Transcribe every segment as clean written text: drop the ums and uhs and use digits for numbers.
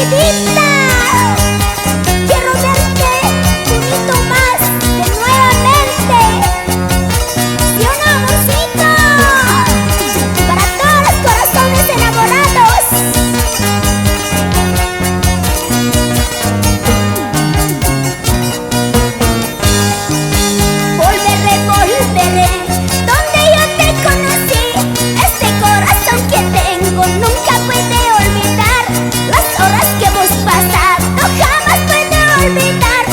Vidita, quiero verte un hito más de nuevamente. Y un amorcito para todos los corazones enamorados. Volveré, volveré donde yo te conocí. Este corazón que tengo nunca puede olvidar las horas que hemos pasado, jamás puede olvidar.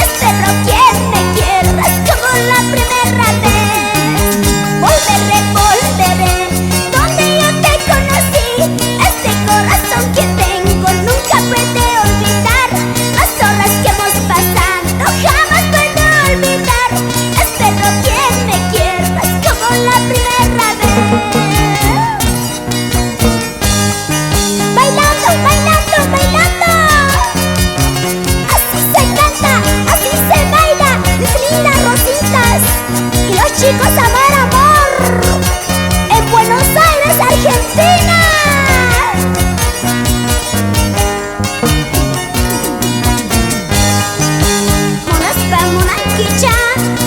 Espero que me quieras como la primera vez. Volveré, volveré donde yo te conocí. Este corazón que tengo nunca puede olvidar las horas que hemos pasado, jamás puede olvidar. Espero que me quieras como la primera vez. Bailando, bailando, bailando. Así se canta, así se baila, mis lindas rositas y los chicos amar amor en Buenos Aires, Argentina. Monaspa, monanquicha,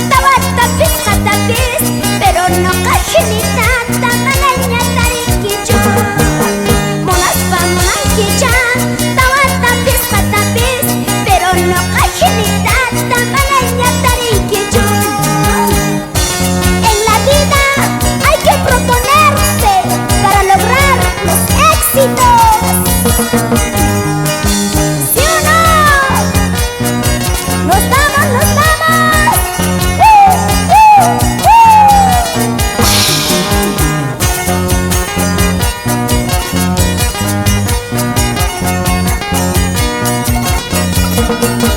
tabatapis, matapis, pero no cajinita, tamalaña, tariquicho. Monaspa, monanquicha, tabatapis, matapis, pero no cajinita, tamalaña, tariquicho. En la vida hay que proponerse para lograr los éxitos. ¿Sí o no? ¡Nos vamos, nos vamos! ¡Uh, uh, uh!